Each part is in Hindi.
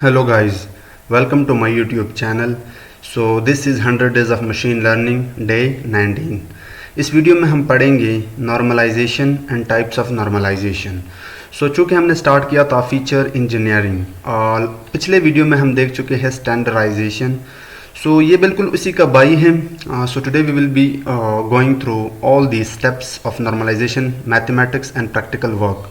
Hello guys, welcome to my YouTube channel. So this is 100 days of machine learning day 19. इस वीडियो में हम पढ़ेंगे normalisation and types of normalisation. चूँकि हमने स्टार्ट किया था फीचर इंजीनियरिंग और पिछले वीडियो में हम देख चुके हैं स्टैंडर्डाइजेशन। ये बिल्कुल उसी का बाई है। Today we will be going through all the steps of normalisation, mathematics and practical work.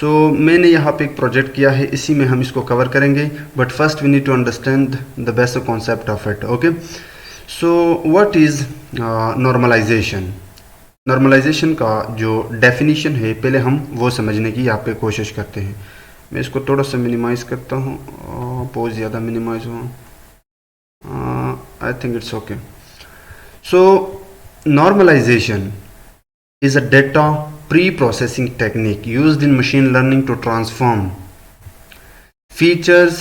मैंने यहाँ पे एक प्रोजेक्ट किया है, इसी में हम इसको कवर करेंगे, but first we need to understand the basic concept of it. Okay, what is normalisation. Normalisation का जो डेफिनेशन है पहले हम वो समझने की यहाँ पे कोशिश करते हैं। मैं इसको थोड़ा सा मिनिमाइज़ करता हूँ, बहुत ज़्यादा मिनिमाइज हुआ, I think it's okay. Normalization is a data pre-processing technique used in machine learning to transform features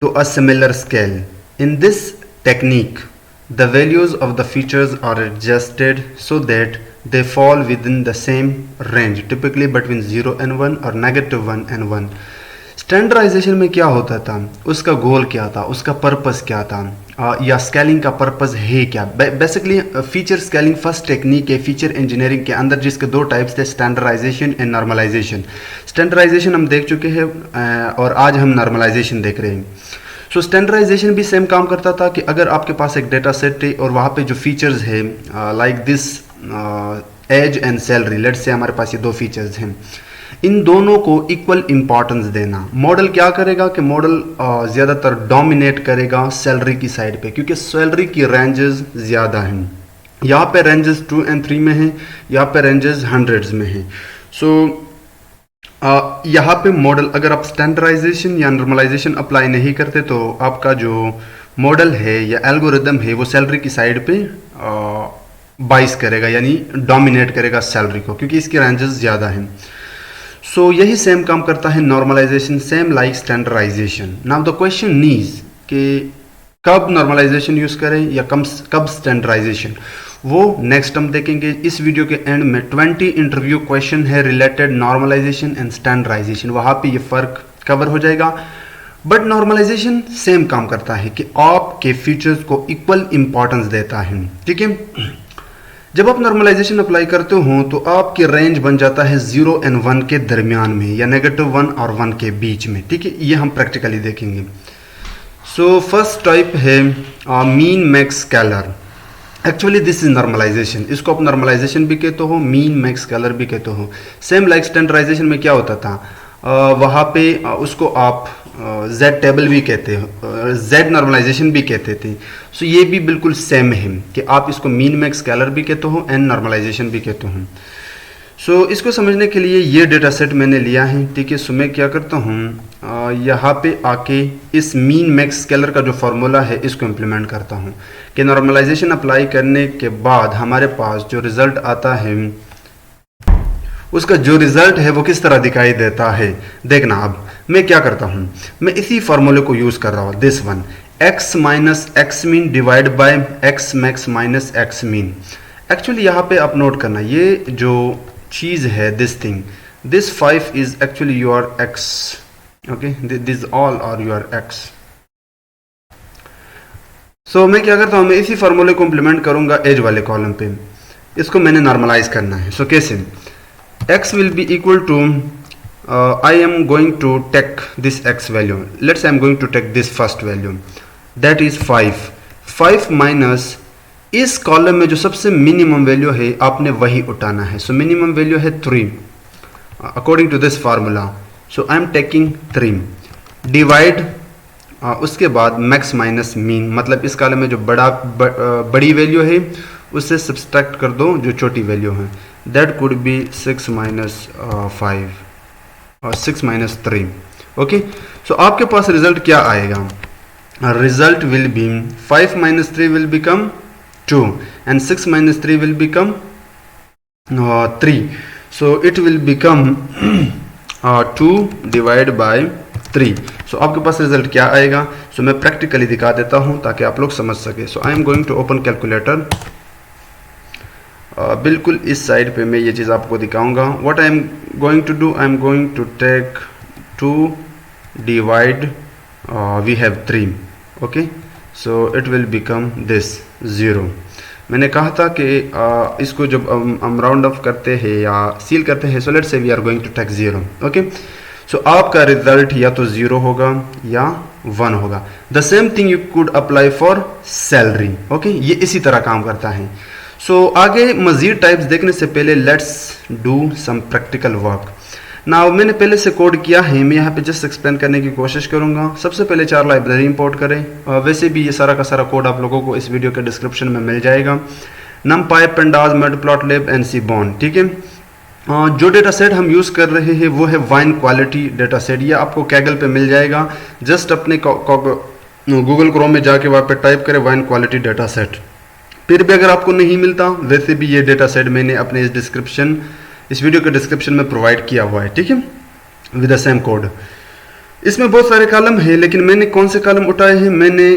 to a similar scale. In this technique, the values of the features are adjusted so that they fall within the same range, typically between 0 and 1 or -1 and 1. Standardisation में क्या होता था, उसका गोल क्या था, उसका पर्पस क्या था, या स्केलिंग का पर्पस है क्या। Basically feature scaling first technique है फीचर इंजीनियरिंग के अंदर, जिसके दो टाइप्स थे, स्टैंडर्डाइजेशन एंड नॉर्मलाइजेशन। स्टैंडर्डाइजेशन हम देख चुके हैं और आज हम नॉर्मलाइजेशन देख रहे हैं। स्टैंडर्डाइजेशन भी सेम काम करता था कि अगर आपके पास एक डेटा सेट है और वहाँ पे जो फीचर्स है like this age and salary, let's say हमारे पास ये दो फीचर्स हैं, इन दोनों को इक्वल इंपॉर्टेंस देना। मॉडल क्या करेगा कि मॉडल ज़्यादातर डोमिनेट करेगा सैलरी की साइड पे, क्योंकि सैलरी की रेंजेस ज़्यादा हैं। यहाँ पे रेंजेस 2 और 3 में हैं, यहाँ पे रेंजेस हंड्रेड्स में हैं। यहाँ पे मॉडल अगर आप स्टैंडर्डाइजेशन या नॉर्मलाइजेशन अप्लाई नहीं करते तो आपका जो मॉडल है या एल्गोरिदम है वो सैलरी की साइड पे बाइस करेगा, यानी डोमिनेट करेगा सैलरी को, क्योंकि इसकी रेंजेस ज़्यादा हैं। यही सेम काम करता है normalisation, same like standardisation. Now the question is कि कब नॉर्मलाइजेशन यूज़ करें या कब स्टैंडर्डाइजेशन, वो नेक्स्ट हम देखेंगे। इस वीडियो के एंड में 20 इंटरव्यू क्वेश्चन है रिलेटेड नॉर्मलाइजेशन एंड स्टैंडर्डाइजेशन, वहाँ पे ये फ़र्क कवर हो जाएगा। बट नॉर्मलाइजेशन सेम काम करता है कि आपके फीचर्स को इक्वल इंपॉर्टेंस देता है, ठीक है। जब आप नॉर्मलाइजेशन अप्लाई करते हो तो आपकी रेंज बन जाता है 0 और 1 के दरमियान में या -1 और 1 के बीच में, ठीक है। ये हम प्रैक्टिकली देखेंगे। फर्स्ट टाइप है mean max scaler. Actually this is normalisation, इसको आप नॉर्मलाइजेशन भी कहते हो, मीन मैक्स स्केलर भी कहते हो। सेम लाइक स्टैंडर्डाइजेशन में क्या होता था, वहाँ पे उसको आप जेड टेबल भी कहते हो, जेड नॉर्मलाइजेशन भी कहते थे। ये भी बिल्कुल सेम है कि आप इसको मीन मैक्स स्केलर भी कहते हो एंड नॉर्मलाइजेशन भी कहते हो। इसको समझने के लिए ये डेटा सेट मैंने लिया है, ठीक है। मैं क्या करता हूँ, यहाँ पे आके इस मीन मैक्स स्केलर का जो फार्मूला है इसको इम्प्लीमेंट करता हूँ कि नॉर्मलाइजेशन अप्लाई करने के बाद हमारे पास जो रिज़ल्ट आता है उसका जो रिज़ल्ट है वो किस तरह दिखाई देता है। देखना, अब मैं क्या करता हूँ, मैं इसी फार्मूले को यूज़ कर रहा हूँ, this one, x minus x mean divide by x max minus x mean. Actually यहाँ पे आप नोट करना, ये जो चीज़ है, this thing, this 5 is actually your x, okay, this all are your x। मैं क्या करता हूँ, मैं इसी फार्मूले को इम्प्लीमेंट करूँगा एज वाले कॉलम पे। इसको मैंने नॉर्मलाइज करना है। कैसे, x will be equal to I am going to take this x value, let's say I am going to take this first value, that is 5 minus इस कॉलम में जो सबसे मिनिमम वैल्यू है आपने वही उठाना है। मिनिमम वैल्यू है 3 according to this formula. I am taking 3 divide, उसके बाद मैक्स माइनस मीन, मतलब इस कॉलम में जो बड़ी वैल्यू है उससे सब्सट्रैक्ट कर दो जो छोटी वैल्यू है, दैट कुड बी 6 माइनस 5 और 6 माइनस 3। ओके, आपके पास रिजल्ट क्या आएगा, result will be 5 minus 3 will become 2 and 6 minus 3 will become 3। It will become 2 divide by 3। आपके पास रिजल्ट क्या आएगा, मैं प्रैक्टिकली दिखा देता हूँ ताकि आप लोग समझ सके। I am going to open calculator, बिल्कुल इस साइड पे मैं ये चीज़ आपको दिखाऊंगा। What I am going to do, I am going to take 2 divide we have 3. okay, so it will become this 0. मैंने कहा था कि इसको जब हम राउंड ऑफ करते हैं या सील करते हैं, so let's say we are going to take 0. Okay, so आपका रिजल्ट या तो 0 होगा या 1 होगा. The same thing you could apply for salary. Okay, ये इसी तरह काम करता है. सो आगे मजीद टाइप्स देखने से पहले let's do some practical work. Now मैंने पहले से कोड किया है, मैं यहाँ पे जस्ट एक्सप्लेन करने की कोशिश करूँगा. सबसे पहले 4 लाइब्रेरी इंपोर्ट करें. वैसे भी ये सारा का सारा कोड आप लोगों को इस वीडियो के डिस्क्रिप्शन में मिल जाएगा. numpy, pandas, matplotlib and seaborn. ठीक है, जो डेटा सेट हम यूज़ कर रहे हैं वो है वाइन क्वालिटी डेटा सेट. ये आपको कैगल पे मिल जाएगा. जस्ट अपने गूगल क्रोम में जाके वहाँ पे टाइप करें वाइन क्वालिटी डेटा सेट. फिर भी अगर आपको नहीं मिलता, वैसे भी ये डेटा सेट मैंने अपने इस वीडियो के डिस्क्रिप्शन में प्रोवाइड किया हुआ है. ठीक है, विद द सेम कोड. इसमें बहुत सारे कॉलम है, लेकिन मैंने कौन से कॉलम उठाए हैं? मैंने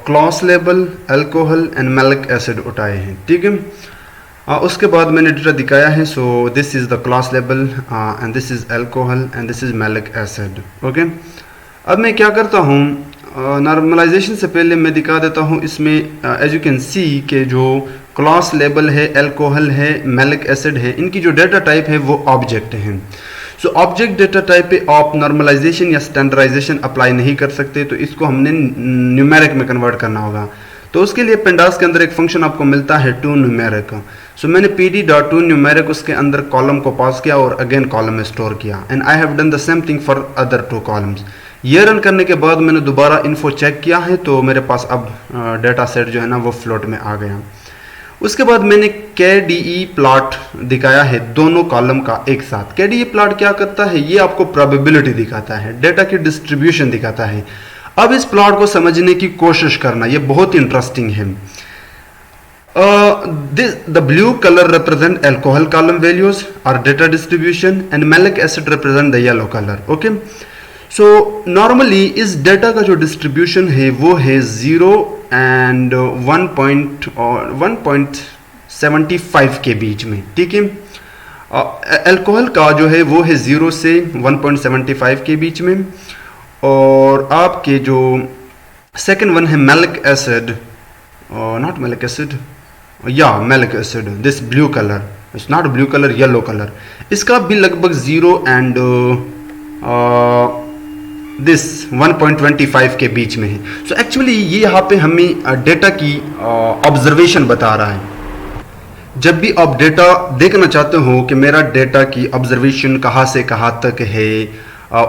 class label, alcohol and malic acid उठाए हैं. ठीक है, उसके बाद मैंने डेटा दिखाया है. So this is the class label and this is alcohol and this is malic acid. Okay, अब मैं क्या करता हूँ, नॉर्मलाइजेशन से पहले मैं दिखा देता हूँ. इसमें एज यू कैन सी के जो क्लॉस लेबल है, अल्कोहल है, मैलिक एसिड है, इनकी जो डेटा टाइप है वो ऑब्जेक्ट है. सो ऑब्जेक्ट डेटा टाइप पे आप नॉर्मलाइजेशन या स्टैंडर्डाइजेशन अप्लाई नहीं कर सकते, तो इसको हमने न्यूमेरिक में कन्वर्ट करना होगा. तो उसके लिए पेंडास के अंदर एक फंक्शन आपको मिलता है टू न्यूमेरिक. सो मैंने pd.to न्यूमेरिक उसके अंदर कॉलम को पास किया और अगेन कॉलम में स्टोर किया. And I have done the same thing for other 2 columns. ये रन करने के बाद मैंने दोबारा इन्फो चेक किया है, तो मेरे पास अब डेटा सेट जो है ना वो फ्लोट में आ गया. उसके बाद मैंने KDE प्लॉट दिखाया है दोनों कॉलम का एक साथ. KDE प्लॉट क्या करता है? ये आपको प्रोबेबिलिटी दिखाता है, डेटा की डिस्ट्रीब्यूशन दिखाता है. अब इस प्लॉट को समझने की कोशिश करना, ये बहुत इंटरेस्टिंग है. The blue color represent alcohol column values or data distribution and malic acid represent the yellow color. Okay, so normally इस डेटा का जो डिस्ट्रीब्यूशन है वो है 0 एंड 1.75 के बीच में. ठीक है, अल्कोहल का जो है वो है 0 से 1.75 के बीच में. और आपके जो सेकंड वन है malic acid, not malic acid, या malic acid, this blue colour, it's not blue colour, yellow colour, इसका भी लगभग 0 एंड दिस 1.25 के बीच में है. सो एक्चुअली ये यहाँ पे हमें डेटा की ऑब्जर्वेशन बता रहा है. जब भी आप डेटा देखना चाहते हो कि मेरा डेटा की ऑब्जर्वेशन कहाँ से कहाँ तक है,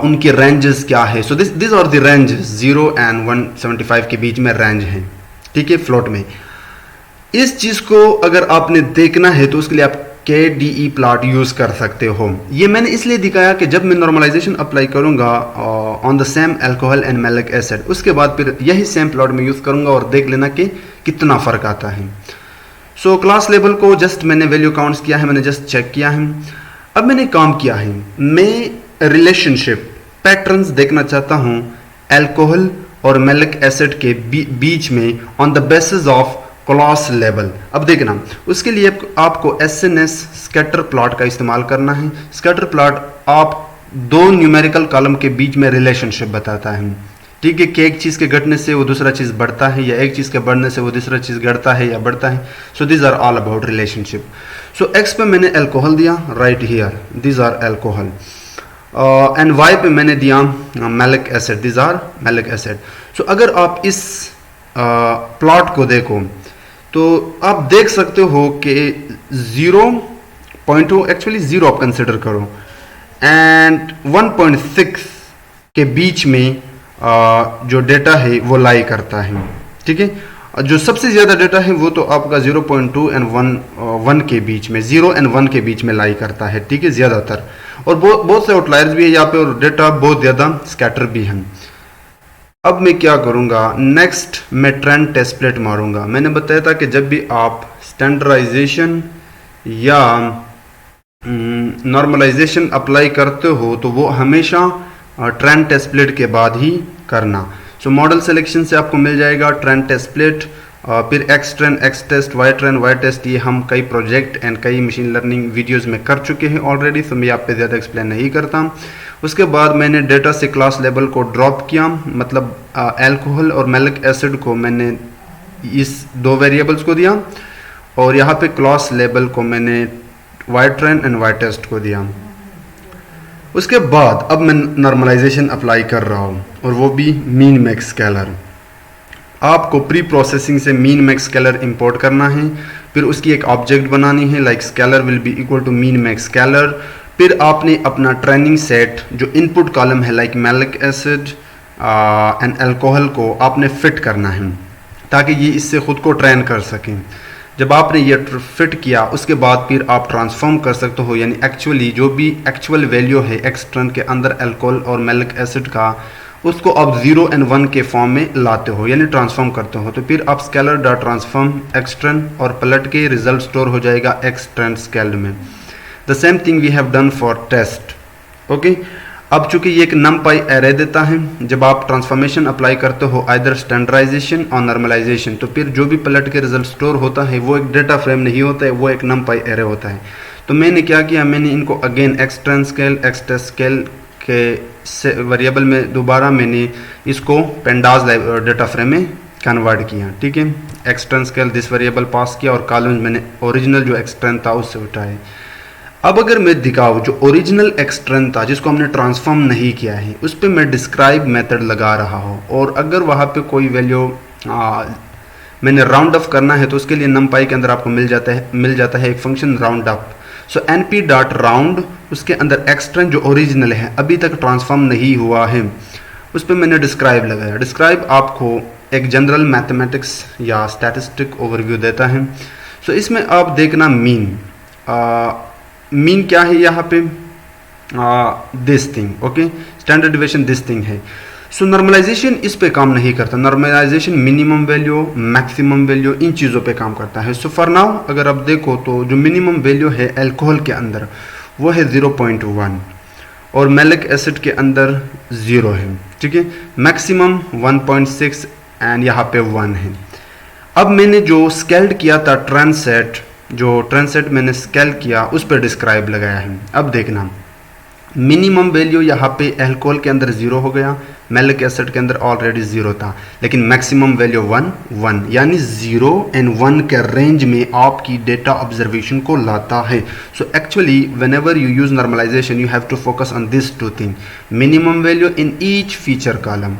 उनके रेंजेस क्या है, so this are the range 0 and 175 के बीच में रेंज है. ठीक है, फ्लोट में. इस चीज़ को अगर आपने देखना है तो उसके लिए आप KDE प्लॉट यूज़ कर सकते हो. ये मैंने इसलिए दिखाया कि जब मैं नॉर्मलाइजेशन अप्लाई करूँगा on the same alcohol and malic acid, उसके बाद फिर यही सेम प्लॉट में यूज़ करूँगा और देख लेना कि कितना फ़र्क आता है. सो क्लास लेवल को जस्ट मैंने वैल्यू काउंट्स किया है, मैंने जस्ट चेक किया है. अब मैंने काम किया है, मैं रिलेशनशिप पैटर्न्स देखना चाहता हूँ अल्कोहल और मैलिक एसिड के बीच में on the basis of class level. अब देखना, उसके लिए आपको SNS स्कैटर प्लॉट का इस्तेमाल करना है. स्कैटर प्लॉट आप 2 न्यूमेरिकल कॉलम के बीच में रिलेशनशिप बताता है. ठीक है, कि एक चीज़ के घटने से वो दूसरा चीज़ बढ़ता है या एक चीज़ के बढ़ने से वो दूसरा चीज़ घटता है या बढ़ता है. So this are all about relationship. So X पे मैंने अल्कोहल दिया, right here this are alcohol, and Y पे मैंने दिया malic acid, this are malic acid. So अगर आप इस प्लॉट को देखो तो आप देख सकते हो कि 0.2 एक्चुअली 0 आप कंसिडर करो एंड 1.6 के बीच में जो डेटा है वो लाई करता है. ठीक है, जो सबसे ज़्यादा डेटा है वो तो आपका 0.2 एंड 1 के बीच में, 0 एंड 1 के बीच में लाई करता है. ठीक है, ज़्यादातर, और बहुत से आउटलायर्स भी है यहाँ पे और डेटा बहुत ज़्यादा स्कैटर भी है. अब मैं क्या करूँगा, नेक्स्ट मैं ट्रेंड टेस्पलेट मारूंगा. मैंने बताया था कि जब भी आप स्टैंडर्डाइजेशन या नॉर्मलाइजेशन अप्लाई करते हो तो वो हमेशा ट्रेंड टेस्पलेट के बाद ही करना. सो मॉडल सिलेक्शन से आपको मिल जाएगा ट्रेंड टेस्पलेट, फिर x train, x test, y train, y test. ये हम कई प्रोजेक्ट एंड कई मशीन लर्निंग वीडियोस में कर चुके हैं ऑलरेडी, तो मैं आप पे ज़्यादा एक्सप्लेन नहीं करता. उसके बाद मैंने डेटा से क्लास लेवल को ड्रॉप किया, मतलब अल्कोहल और मैलिक एसिड को मैंने इस दो वेरिएबल्स को दिया, और यहाँ पे क्लास लेवल को मैंने y train and y test को दिया। उसके बाद अब मैं नॉर्मलाइजेशन अप्लाई कर रहा हूँ, और वो भी मीन मैक्स स्केलर। आपको प्री प्रोसेसिंग से मीन मैक्स स्केलर इंपोर्ट करना है, फिर उसकी एक ऑब्जेक्ट बनानी है, like scaler will be equal to min max scaler. फिर आपने अपना ट्रेनिंग सेट जो इनपुट कॉलम है like malic acid and alcohol को आपने फिट करना है, ताकि ये इससे ख़ुद को ट्रेन कर सकें। जब आपने ये फिट किया उसके बाद फिर आप ट्रांसफॉर्म कर सकते हो, यानी एक्चुअली जो भी एक्चुअल वैल्यू है एक्सट्रन के अंदर अल्कोहल और मैलिक एसिड का, उसको आप 0 and 1 के फॉर्म में लाते हो, यानी ट्रांसफॉर्म करते हो। तो फिर आप स्केलर डॉट ट्रांसफॉर्म एक्सट्रन और पलट के रिजल्ट स्टोर हो जाएगा एक्सट्रन स्केल्ड में। The same thing we have done for test. Okay, अब चूंकि ये एक नमपाई एरे देता है, जब आप ट्रांसफॉर्मेशन अप्लाई करते हो आइदर स्टैंडर्डाइजेशन और नॉर्मलाइजेशन, तो फिर जो भी पलट के रिजल्ट स्टोर होता है वो एक डेटा फ्रेम नहीं होता है, वो एक नमपाई एरे होता है। तो मैंने क्या किया, मैंने इनको अगेन एक्सट्रन स्केल एक्सटेस्ट स्केल के वेरिएबल में दोबारा मैंने इसको पेंडाज डेटा फ्रेम में कन्वर्ट किया। ठीक है, एक्सट्रन स्केल दिस वेरिएबल पास किया और कॉलम मैंने ओरिजिनल जो एक्सट्रन था उससे उठाए। अब अगर मैं दिखाऊँ जो ओरिजिनल एक्सट्रन था जिसको हमने ट्रांसफॉर्म नहीं किया है, उस पर मैं डिस्क्राइब मेथड लगा रहा हूँ, और अगर वहाँ पे कोई वैल्यू मैंने राउंड अप करना है तो उसके लिए नमपाई के अंदर आपको मिल जाता है एक फंक्शन राउंड अप। सो np डॉट राउंड, उसके अंदर एक्सट्रन जो ओरिजिनल है अभी तक ट्रांसफॉर्म नहीं हुआ है, उस पर मैंने डिस्क्राइब लगाया। डिस्क्राइब आपको एक जनरल मैथमेटिक्स या स्टैटिस्टिक ओवरव्यू देता है। सो इसमें आप देखना मीन क्या है यहाँ पे, this thing. Okay, standard deviation this thing है। सो नॉर्मलाइजेशन इस पे काम नहीं करता, normalization minimum value maximum value इन चीज़ों पे काम करता है। सो फॉर नाउ अगर आप देखो तो जो मिनिमम वैल्यू है अल्कोहल के अंदर वो है 0.1 और मैलिक एसिड के अंदर 0 है। ठीक है, मैक्सिमम 1.6 एंड यहाँ पे 1 है। अब मैंने जो स्केल्ड किया था ट्रांसेट, जो ट्रांसेट मैंने स्केल किया उस पर डिस्क्राइब लगाया है। अब देखना मिनिमम वैल्यू यहाँ पे अल्कोहल के अंदर 0 हो गया, मैलिक एसिड के अंदर ऑलरेडी 0 था, लेकिन मैक्सिमम वैल्यू 1 यानी 0 and 1 के रेंज में आपकी डेटा ऑब्जर्वेशन को लाता है। So actually whenever you use normalization you have to focus on this two thing, minimum value in each feature column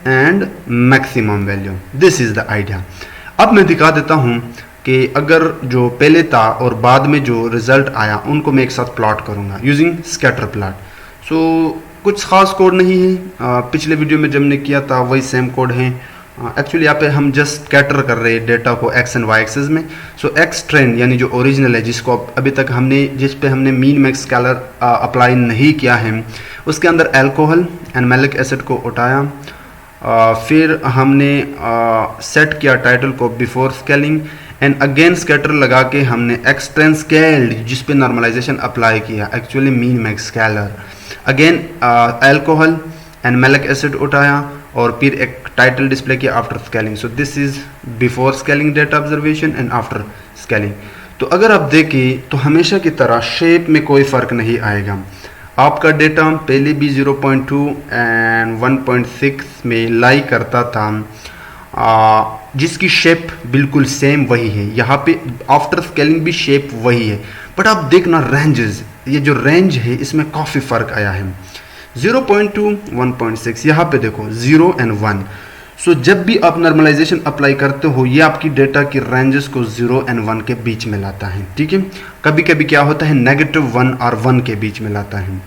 and maximum value. This is the idea. अब मैं दिखा देता हूँ कि अगर जो पहले था और बाद में जो रिजल्ट आया उनको मैं एक साथ प्लॉट करूँगा यूजिंग स्कैटर प्लॉट। सो कुछ खास कोड नहीं है, पिछले वीडियो में जब हमने किया था वही सेम कोड है। एक्चुअली यहाँ पे हम जस्ट स्कैटर कर रहे हैं डेटा को एक्स एंड वाई एक्सेस में। सो एक्स ट्रेंड यानी जो ओरिजिनल है जिसको अभी तक जिस पे हमने मीन मैक्स स्केलर अप्लाई नहीं किया है, उसके अंदर अल्कोहल एंड मैलिक एसिड को उठाया, फिर हमने सेट किया टाइटल को before scaling and again scatter लगा के हमने एक्सट्रेन स्केल्ड जिस पे नॉर्मलाइजेशन अप्लाई किया, actually mean max scalar. Again alcohol and malic acid उठाया और फिर एक टाइटल डिस्प्ले किया after scaling. So this is before scaling data observation and after scaling. तो अगर आप देखें तो हमेशा की तरह शेप में कोई फ़र्क नहीं आएगा। आपका डेटा पहले भी 0.2 एंड 1.6 में लाई करता था, जिसकी शेप बिल्कुल सेम वही है। यहाँ पे आफ्टर स्केलिंग भी शेप वही है, बट आप देखना रेंजेस, ये जो रेंज है इसमें काफ़ी फ़र्क आया है। 0.2 1.6 यहाँ पे देखो 0 and 1। सो जब भी आप नॉर्मलाइजेशन अप्लाई करते हो ये आपकी डेटा की रेंजेस को 0 and 1 के बीच में लाता है। ठीक है, कभी कभी क्या होता है -1 और 1 के बीच में लाता है।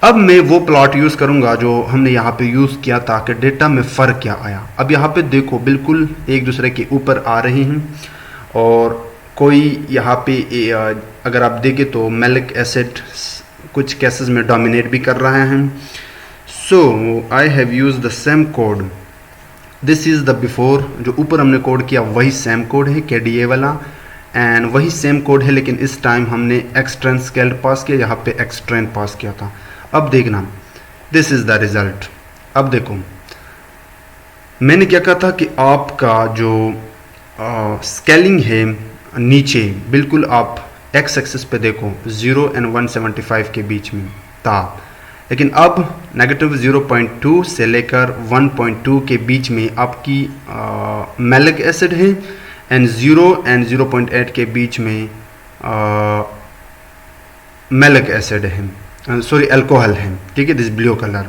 अब मैं वो प्लॉट यूज़ करूँगा जो हमने यहाँ पे यूज़ किया था कि डेटा में फ़र्क क्या आया। अब यहाँ पे देखो बिल्कुल एक दूसरे के ऊपर आ रही हैं, और कोई यहाँ पे अगर आप देखें तो मैलिक एसिड कुछ केसेस में डोमिनेट भी कर रहे हैं। So I have use the same code, this is the before, जो ऊपर हमने कोड किया वही सेम कोड है KDA वाला, एंड वही सेम कोड है, लेकिन इस टाइम हमने एक्सट्रेन स्केल्ड पास किया, यहाँ पे एक्सट्रेन पास किया था। अब देखना दिस इज़ द रिज़ल्ट। अब देखो मैंने क्या कहा था कि आपका जो स्केलिंग है नीचे बिल्कुल आप एक्स एक्सिस पे देखो 0 and 175 के बीच में था, लेकिन अब नेगेटिव 0.2 से लेकर 1.2 के बीच में आपकी मैलिक एसिड है, एंड 0 एंड 0.8 के बीच में मैलिक एसिड है, सॉरी अल्कोहल है, ठीक है, दिस ब्लू कलर।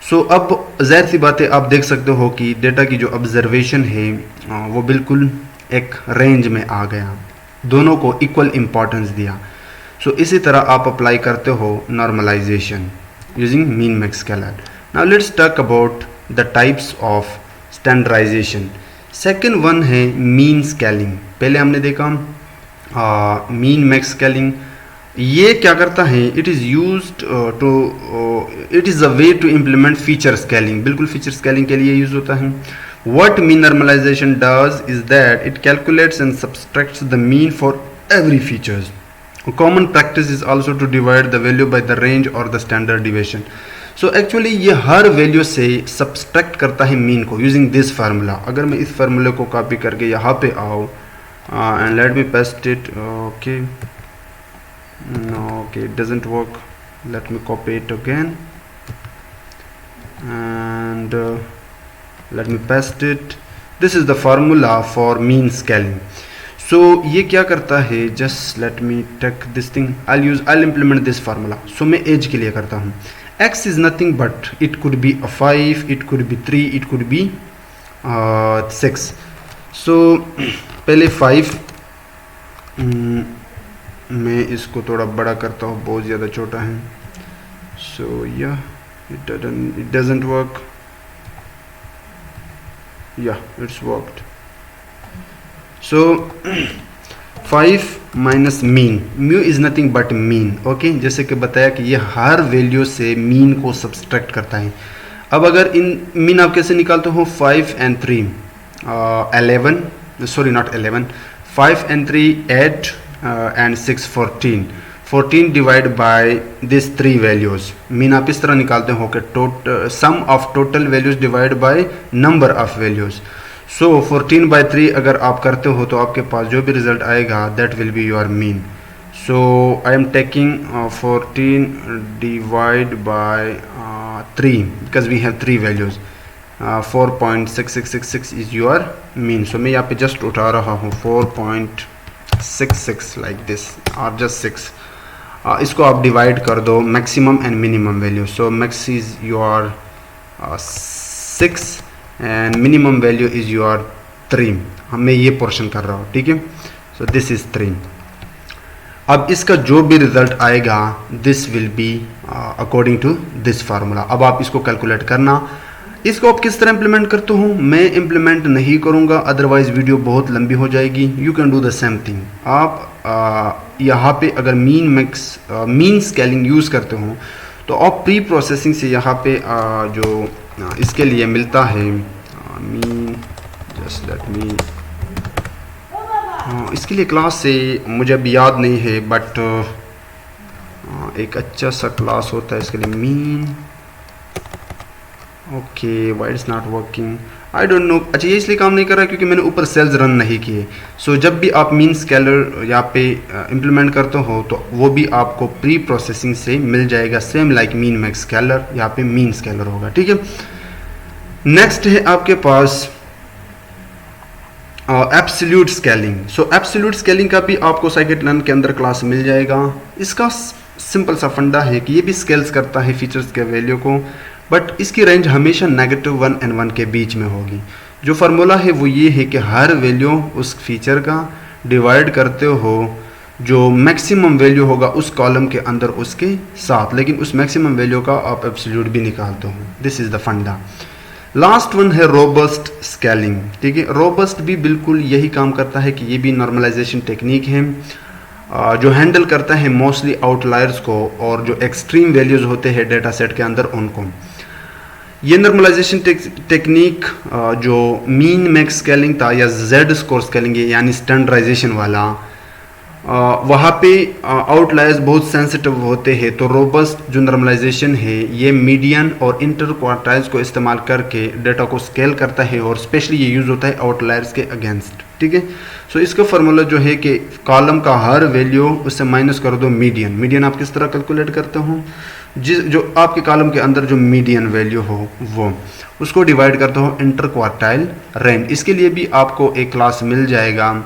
सो अब ज़ाहिर सी बात है, आप देख सकते हो कि डेटा की जो ऑब्जर्वेशन है वो बिल्कुल एक रेंज में आ गया, दोनों को इक्वल इम्पोर्टेंस दिया। सो इसी तरह आप अप्लाई करते हो normalization using min max scaler. Now let's talk about the types of standardization. Second one है मीन स्केलिंग। पहले हमने देखा मीन मैक्स स्केलिंग। ये क्या करता है, it is used to it is a way to implement feature scaling. बिल्कुल फीचर स्केलिंग के लिए यूज होता है। What mean normalization does is that it calculates and subtracts the mean for every features. A common practice is also to divide the value by the range or the standard deviation. So actually ये हर वैल्यू से सब्सट्रैक्ट करता है मीन को यूजिंग दिस फार्मूला। अगर मैं इस फार्मूले को कॉपी करके यहाँ पे आओ and let me paste it, okay no, okay, it doesn't work. Let me copy it again and let me paste it. This is the formula for mean scaling. So ये क्या करता है, just let me take this thing, I'll implement this formula. So मैं age के लिए करता हूँ। X is nothing but it could be a 5, it could be 3, it could be 6. So पहले 5 मैं इसको थोड़ा बड़ा करता हूँ, बहुत ज़्यादा छोटा है। So yeah, it doesn't work. Yeah, it's worked. So 5 minus mean, mu is nothing but mean, okay? जैसे कि बताया कि ये हर वैल्यू से मीन को सब्सट्रैक्ट करता है। अब अगर इन मीन आप कैसे निकालते हो, 5 and 3 11, sorry not 11, 5 and 3 8 and 6 14, 14 divide by this 3 values. Mean आप इस तरह निकालते हो कि sum of total values divide by number of values. So 14 by 3 अगर आप करते हो तो आपके पास जो भी रिजल्ट आएगा that will be your mean. So I am taking 14 divide by 3 because we have 3 values. 4.6666 is your mean. So मैं यहाँ पे जस्ट उठा रहा हूँ 4.66 लाइक दिस और जस्ट 6। इसको आप डिवाइड कर दो maximum and minimum value. So max is your 6 and minimum value is your 3। मैं ये पोर्शन कर रहा हूँ, ठीक है। So this is 3। अब इसका जो भी रिजल्ट आएगा this will be according to this formula. अब आप इसको कैलकुलेट करना। इसको आप किस तरह इम्प्लीमेंट करते हो, मैं इम्प्लीमेंट नहीं करूँगा, अदरवाइज वीडियो बहुत लंबी हो जाएगी। You can do the same thing. आप यहाँ पे अगर मीन स्केलिंग यूज़ करते हो तो आप प्री प्रोसेसिंग से यहाँ पे जो इसके लिए मिलता है मीन, जस्ट लेट मी, इसके लिए क्लास से मुझे अभी याद नहीं है, बट एक अच्छा सा क्लास होता है इसके लिए mean. Okay, why it's not working, I don't know. अच्छा, ये इसलिए काम नहीं कर रहा है क्योंकि मैंने ऊपर सेल्स रन नहीं किए। सो जब भी आप मीन स्केलर यहाँ पे इम्प्लीमेंट करते हो तो वो भी आपको प्री प्रोसेसिंग से मिल जाएगा, same like mean max scalar, यहाँ पे मीन स्केलर होगा, ठीक है। नेक्स्ट है आपके पास absolute scaling. So absolute scaling का भी आपको scikit-learn के अंदर क्लास मिल जाएगा। इसका सिंपल सा फंडा है कि ये भी स्केल्स करता है फीचर्स के वैल्यू को, बट इसकी रेंज हमेशा -1 and 1 के बीच में होगी। जो फार्मूला है वो ये है कि हर वैल्यू उस फीचर का डिवाइड करते हो जो मैक्सिमम वैल्यू होगा उस कॉलम के अंदर उसके साथ, लेकिन उस मैक्सिमम वैल्यू का आप एब्सोल्यूट भी निकालते हो। दिस इज़ द फंडा। लास्ट वन है रोबस्ट स्केलिंग, ठीक है। रोबस्ट भी बिल्कुल यही काम करता है कि ये भी नॉर्मलाइजेशन टेक्निक है जो हैंडल करता है मोस्टली आउटलायर्स को और जो एक्सट्रीम वैल्यूज़ होते हैं डेटा सेट के अंदर उनको। ये नॉर्मलाइजेशन टेक्निक जो मीन मैक्स स्केलिंग था या जेड स्कोर स्केलिंग है यानी स्टैंडर्डाइजेशन वाला, वहाँ पे आउटलायर्स बहुत सेंसिटिव होते हैं, तो रोबस्ट जो नॉर्मलाइजेशन है ये मीडियन और इंटर क्वार्टाइल्स को इस्तेमाल करके डाटा को स्केल करता है और स्पेशली ये यूज़ होता है आउटलायर्स के अगेंस्ट। ठीक है, सो इसका फार्मूला जो है कि कॉलम का हर वैल्यू उससे माइनस कर दो मीडियन। मीडियन आप किस तरह कैलकुलेट करते हो, जो आपके कॉलम के अंदर जो मीडियन वैल्यू हो वो उसको डिवाइड करते हो इंटर क्वार्टाइल रेंज। इसके लिए भी आपको एक क्लास मिल जाएगा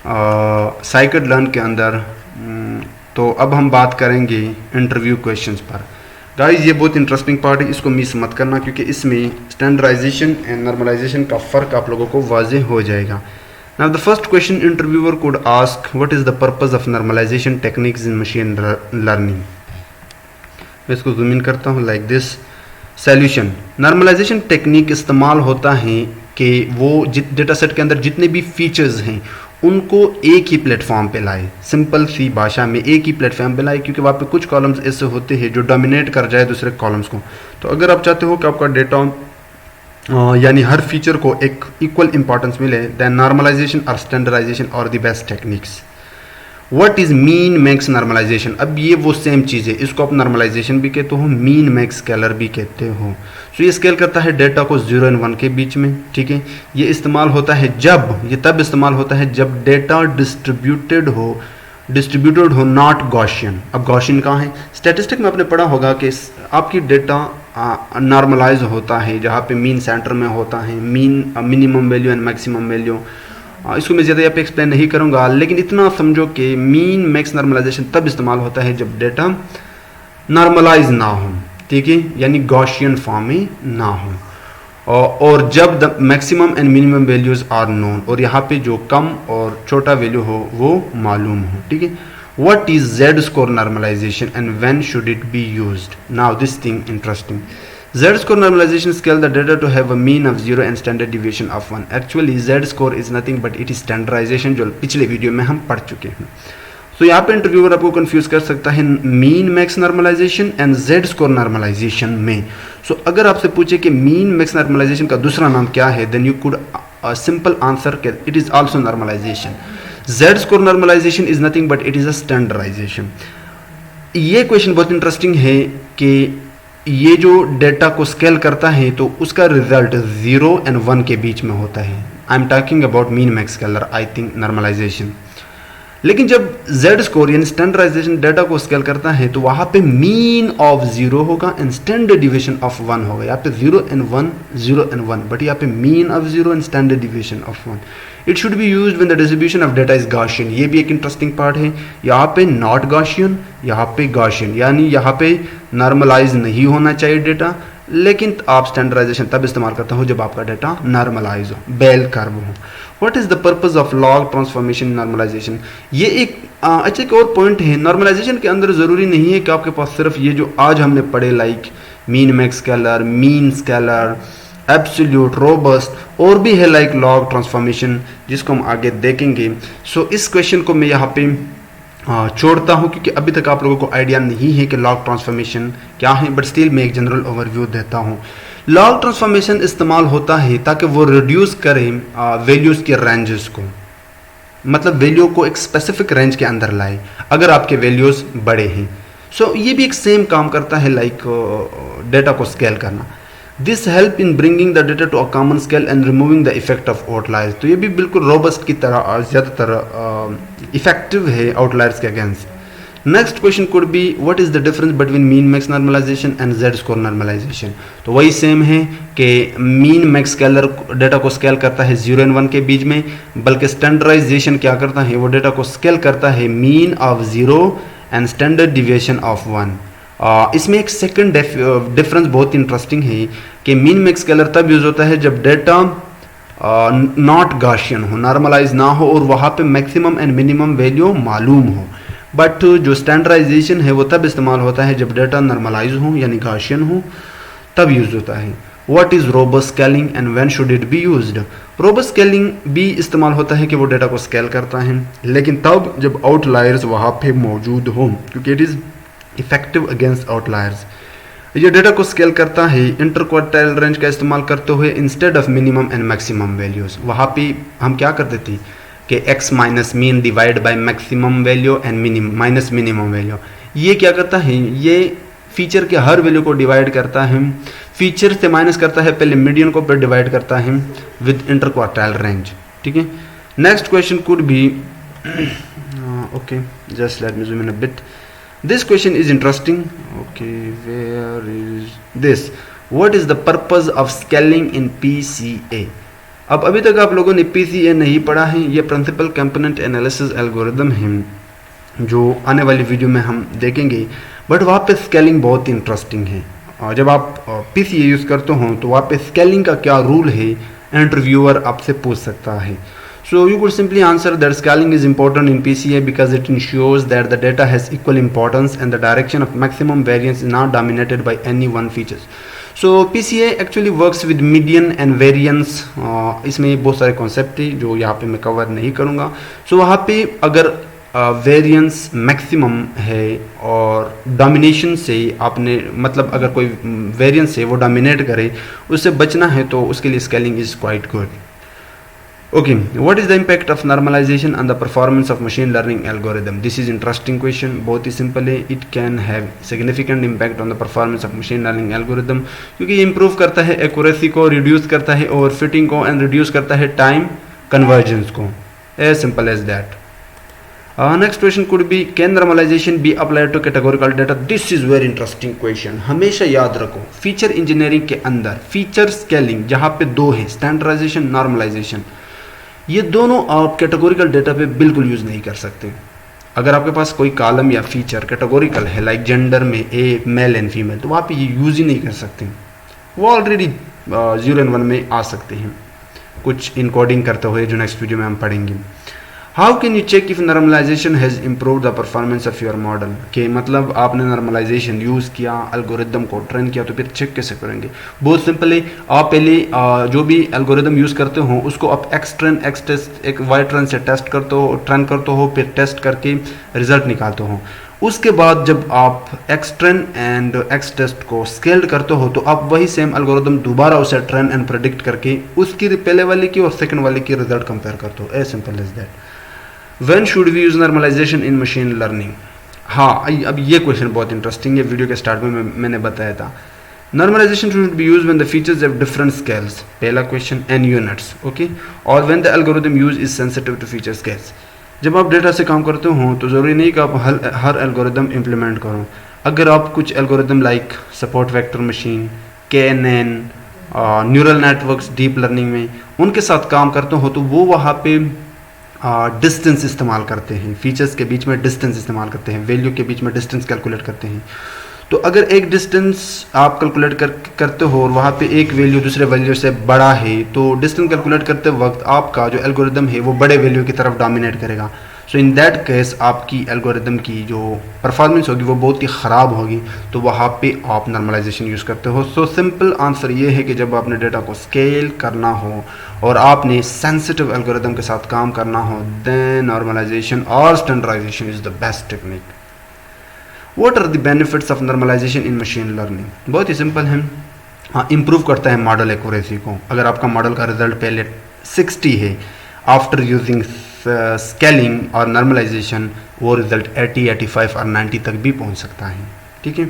साइकिड लर्न के अंदर। तो अब हम बात करेंगे इंटरव्यू क्वेश्चंस पर। गाइस ये बहुत इंटरेस्टिंग पार्ट है, इसको मिस मत करना क्योंकि इसमें स्टैंडर्डाइजेशन एंड नॉर्मलाइजेशन का फ़र्क आप लोगों को वाज़ेह हो जाएगा। Now the first question interviewer could ask what is the purpose of normalization techniques in machine learning. मैं इसको जूम इन करता हूँ like this. Solution, normalization technique इस्तेमाल होता है कि वो डेटा सेट के अंदर जितने भी फीचर्स हैं उनको एक ही प्लेटफॉर्म पे लाए, सिंपल सी भाषा में एक ही प्लेटफॉर्म पे लाए, क्योंकि वहाँ पे कुछ कॉलम्स ऐसे होते हैं जो डोमिनेट कर जाए दूसरे कॉलम्स को। तो अगर आप चाहते हो कि आपका डेटा यानी हर फीचर को एक इक्वल इंपॉर्टेंस मिले, देन नॉर्मलाइजेशन और स्टैंडर्डाइजेशन और the best techniques. What is min max normalization, अब ये वो सेम चीज़ है, इसको आप नॉर्मलाइजेशन भी कहते हो, मीन मैक्स स्केलर भी कहते हो। सो ये स्केल करता है डेटा को 0 और 1 के बीच में। ठीक है, ये इस्तेमाल होता है ये तब इस्तेमाल होता है जब डेटा डिस्ट्रीब्यूटेड हो नॉट गॉसियन। अब गॉसियन कहाँ है, स्टैटिस्टिक में आपने पढ़ा होगा कि आपकी डेटा नॉर्मलाइज होता है जहाँ पे मीन सेंटर में होता है, minimum value and maximum value. इसको मैं ज़्यादा यहाँ पे एक्सप्लेन नहीं करूँगा, लेकिन इतना समझो कि मीन मैक्स नॉर्मलाइजेशन तब इस्तेमाल होता है जब डेटा नॉर्मलाइज ना हो। ठीक है, यानी गॉसियन फॉर्म में ना हो, और जब the maximum and minimum values are known, और यहाँ पे जो कम और छोटा वैल्यू हो वो मालूम हो। ठीक है, what is Z score normalization and when should it be used. Now this thing interesting. Z-score normalization scale the data to have a mean of 0 and standard deviation of 1. Actually Z-score is nothing but it is standardization, जो पिछले वीडियो में हम पढ़ चुके हैं। तो यहाँ पे इंटरव्यूअर आपको कंफ्यूज कर सकता है mean max normalization and Z-score normalization में। सो अगर आपसे पूछे कि मीन मैक्स नॉर्मलाइजेशन का दूसरा नाम क्या है, then you could simple answer के it is also normalization. Z-score normalization is nothing but it is a standardization. ये क्वेश्चन बहुत इंटरेस्टिंग है कि ये जो डेटा को स्केल करता है तो उसका रिजल्ट 0 एंड 1 के बीच में होता है। I am talking about min max scaler, I think normalization. लेकिन जब Z स्कोर यानी स्टैंडर्डाइजेशन डेटा को स्केल करता है तो वहाँ पे मीन ऑफ 0 होगा एंड स्टैंडर्ड डिविएशन ऑफ 1 होगा। यहाँ पे 0 एंड 1, बट यहाँ पे mean of 0 and standard deviation of 1। It should be used when the distribution of data is Gaussian. ये भी एक इंटरेस्टिंग पार्ट है, यहाँ पे नॉट गॉसियन, यहाँ पे गॉसियन, यानी यहाँ पे नॉर्मलाइज नहीं होना चाहिए डेटा, लेकिन आप स्टैंडर्डाइजेशन तब इस्तेमाल करते हो जब आपका डेटा नॉर्मलाइज हो, बेल कर्व हो। What is the purpose of log transformation normalization. ये एक अच्छा एक और पॉइंट है, नॉर्मलाइजेशन के अंदर ज़रूरी नहीं है कि आपके पास सिर्फ ये जो आज हमने पढ़े like mean max scalar, mean scalar, absolute, robust, और भी है लाइक लॉग ट्रांसफॉर्मेशन जिसको हम आगे देखेंगे। सो इस क्वेश्चन को मैं यहाँ पे छोड़ता हूँ क्योंकि अभी तक आप लोगों को आइडिया नहीं है कि लॉग ट्रांसफॉर्मेशन क्या है, बट स्टिल मैं एक जनरल ओवरव्यू देता हूँ। लॉग ट्रांसफॉर्मेशन इस्तेमाल होता है ताकि वो रिड्यूस करें वैल्यूज़ के रेंजेस को, मतलब वैल्यू को एक स्पेसिफिक रेंज के अंदर लाए अगर आपके वैल्यूज़ बड़े हैं। सो ये भी एक सेम काम करता है लाइक डेटा को स्केल करना। This help in bringing the data to a common scale and removing the effect of outliers. तो ये भी बिल्कुल रोबस्ट की तरह ज़्यादातर इफेक्टिव है आउटलायर्स के against. Next question could be what is the difference between min max normalization and Z score normalization. तो वही सेम है कि मीन मैक्स स्केलर डेटा को स्केल करता है 0 एंड 1 के बीच में, बल्कि स्टैंडर्डाइजेशन क्या करता है, वो डेटा को स्केल करता है mean of 0 and standard deviation of 1। इसमें एक सेकंड डिफरेंस बहुत इंटरेस्टिंग है कि मीन मैक्स स्केलर तब यूज होता है जब डेटा नॉट गॉसियन हो, नॉर्मलाइज ना हो और वहाँ पे मैक्सिमम एंड मिनिमम वैल्यू मालूम हो। बट जो स्टैंडर्डाइजेशन है वो तब इस्तेमाल होता है जब डेटा नॉर्मलाइज हो यानी गॉसियन हो, तब यूज होता है। What is robust scaling and when should it be used. Robust scaling भी इस्तेमाल होता है कि वो डेटा को स्केल करता है, लेकिन तब जब आउटलायर्स वहाँ पे मौजूद हो, क्योंकि it is effective against outliers. ये डेटा को स्केल करता है इंटर क्वार्टाइल रेंज का इस्तेमाल करते हुए instead of minimum and maximum values. वहाँ पे हम क्या करते थे कि x minus mean divide by maximum value and minimum minus minimum value. ये क्या करता है, ये फीचर के हर वैल्यू को डिवाइड करता है, फीचर से माइनस करता है पहले मीडियन को, फिर डिवाइड करता है विद इंटर क्वार्टाइल रेंज। ठीक है, next question could B okay, just let me zoom in a bit. This question is interesting. Okay, where is this? What is the purpose of scaling in PCA? अब अभी तक आप लोगों ने PCA नहीं पढ़ा है, ये प्रिंसिपल कंपोनेंट एनालिसिस एल्गोरिदम है जो आने वाली वीडियो में हम देखेंगे, बट वहाँ पे स्केलिंग बहुत इंटरेस्टिंग है। और जब आप PCA यूज़ करते हो तो वहाँ पे स्केलिंग का क्या रूल है, इंटरव्यूअर आपसे पूछ सकता है। So you could simply answer that scaling is important in PCA because it ensures that the data has equal importance and the direction of maximum variance is not dominated by any one features. So PCA actually works with median and variance. इसमें बहुत सारे कॉन्सेप्ट है जो यहाँ पे मैं कवर नहीं करूँगा। So वहाँ पे अगर वेरिएंस मैक्सिमम है और डोमिनेशन से आपने मतलब अगर कोई वेरिएंस है वो डोमिनेट करे, उससे बचना है तो उसके लिए scaling is quite good. Okay, what is the impact of normalization on the performance of machine learning algorithm? This is interesting question. बहुत ही simple है. It can have significant impact on the performance of machine learning algorithm क्योंकि ये improve करता है accuracy को, reduce करता है overfitting को and reduce करता है time convergence को. As simple as that. Next question could be, can normalization be applied to categorical data? This is very interesting question. हमेशा याद रखो फीचर इंजीनियरिंग के अंदर फीचर स्केलिंग जहाँ पे दो है, स्टैंडर्डाइजेशन, नॉर्मलाइजेशन, ये दोनों आप कैटेगोरिकल डेटा पे बिल्कुल यूज़ नहीं कर सकते। अगर आपके पास कोई कॉलम या फीचर कैटेगोरिकल है लाइक जेंडर में ए मेल एंड फीमेल, तो वहाँ पे ये यूज़ ही नहीं कर सकते। वो ऑलरेडी 0 and 1 में आ सकते हैं कुछ इनकोडिंग करते हुए, जो नेक्स्ट वीडियो में हम पढ़ेंगे। How can you check if normalization has improve the performance of your model? के मतलब आपने नॉर्मलाइजेशन यूज़ किया, एल्गोरिदम को ट्रेन किया, तो फिर चेक कैसे करेंगे? बहुत सिंपल है, आप पहले जो भी एल्गोरिदम यूज़ करते हो उसको आप एक्स ट्रेन एक्स टेस्ट एक वाई ट्रेन से टेस्ट करते हो, ट्रेन करते हो, फिर टेस्ट करके रिजल्ट निकालते हो। उसके बाद जब आप X train and X test को स्केल्ड करते हो तो आप वही सेम एल्गोरिदम दोबारा उसे ट्रेन एंड प्रेडिक्ट करके उसकी पहले वाले की और सेकंड वाले की रिजल्ट कंपेयर करते हो। As simple as that. When should we use normalization in machine learning? हाँ, अब ये क्वेश्चन बहुत इंटरेस्टिंग है, वीडियो के स्टार्ट में मैंने बताया था। Normalization should be used when the features have different scales. पहला क्वेश्चन n units, ओके, और when the algorithm used is sensitive to feature scales. जब आप डेटा से काम करते हो तो ज़रूरी नहीं कि आप हर एल्गोरिदम इम्प्लीमेंट करो। अगर आप कुछ algorithm like support vector machine, KNN, neural networks, deep learning में उनके साथ काम करते हो तो वो वहाँ पे डिस्टेंस इस्तेमाल करते हैं, फीचर्स के बीच में डिस्टेंस इस्तेमाल करते हैं, वैल्यू के बीच में डिस्टेंस कैलकुलेट करते हैं। तो अगर एक डिस्टेंस आप कैलकुलेट करते हो और वहाँ पे एक वैल्यू दूसरे वैल्यू से बड़ा है, तो डिस्टेंस कैलकुलेट करते वक्त आपका जो एल्गोरिदम है वो बड़े वैल्यू की तरफ डोमिनेट करेगा। सो इन दैट केस आपकी एल्गोरिदम की जो परफॉर्मेंस होगी वो बहुत ही ख़राब होगी, तो वहाँ पे आप नॉर्मलाइजेशन यूज़ करते हो। सो सिंपल आंसर ये है कि जब आपने डेटा को स्केल करना हो और आपने सेंसिटिव एल्गोरिदम के साथ काम करना हो, देन नॉर्मलाइजेशन और standardization is the best technique. What are the benefits of normalization in machine learning? बहुत ही सिंपल है। हाँ, इम्प्रूव करता है मॉडल एक्यूरेसी को। अगर आपका मॉडल का रिजल्ट पहले 60 है, आफ्टर यूजिंग स्केलिंग और नॉर्मलाइजेशन वो रिजल्ट 80, 85 और 90 तक भी पहुंच सकता है। ठीक है।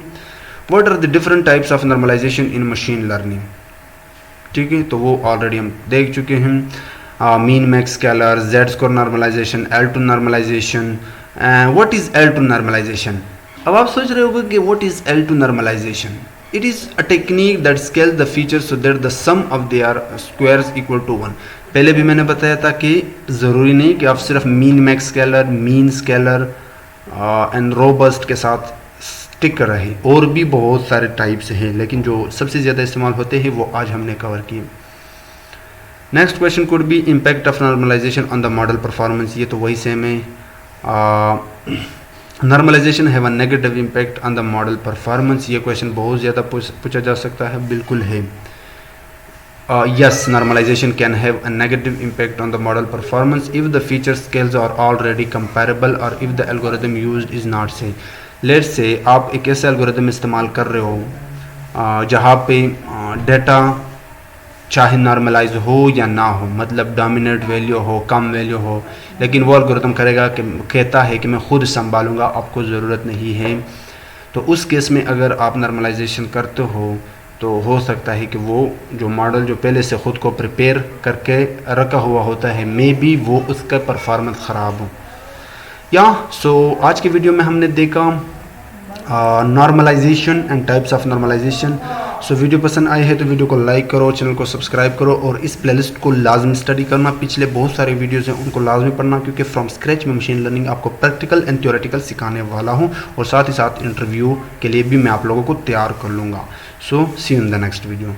What are the different types of normalization in machine learning? ठीक है, तो वो ऑलरेडी हम देख चुके हैं। Min max scaler, Z score normalization, L2 normalization. What is L2 normalization? अब आप सोच रहे होगे कि what is L2 normalization? It is a technique that scales the features so that the sum of their squares equal to 1। पहले भी मैंने बताया था कि ज़रूरी नहीं कि आप सिर्फ mean max scalar, mean scalar and robust के साथ स्टिक रहे, और भी बहुत सारे टाइप्स हैं, लेकिन जो सबसे ज़्यादा इस्तेमाल होते हैं वो आज हमने कवर किए। Next question could be impact of normalization on the model performance. ये तो वही सेम है। Normalization have a negative impact on the model performance. ये क्वेश्चन बहुत ज़्यादा पूछा जा सकता है। बिल्कुल है। Yes, normalization can have a negative impact on the model performance if the feature scales are already comparable or if the algorithm used is not say. Let's say आप एक ऐसे algorithm इस्तेमाल कर रहे हो जहाँ पे डेटा चाहे नॉर्मलाइज हो या ना हो, मतलब डोमिनेट वैल्यू हो, कम वैल्यू हो, लेकिन वो एल्गोरिथम करेगा कि कहता है कि मैं खुद संभालूंगा, आपको ज़रूरत नहीं है। तो उस केस में अगर आप नॉर्मलाइजेशन करते हो तो हो सकता है कि वो जो मॉडल जो पहले से ख़ुद को प्रिपेयर करके रखा हुआ होता है, मे बी वो उसका परफॉर्मेंस ख़राब हो। सो आज की वीडियो में हमने देखा normalization and types of normalization. So video पसंद आई है तो वीडियो को लाइक करो, चैनल को सब्सक्राइब करो और इस प्लेलिस्ट को लाजमी स्टडी करना। पिछले बहुत सारे वीडियोस हैं उनको लाजमी पढ़ना, क्योंकि फ्रॉम स्क्रैच में मशीन लर्निंग आपको प्रैक्टिकल एंड थ्योरेटिकल सिखाने वाला हूं और साथ ही साथ इंटरव्यू के लिए भी मैं आप लोगों को तैयार कर लूँगा। So see you in the next video.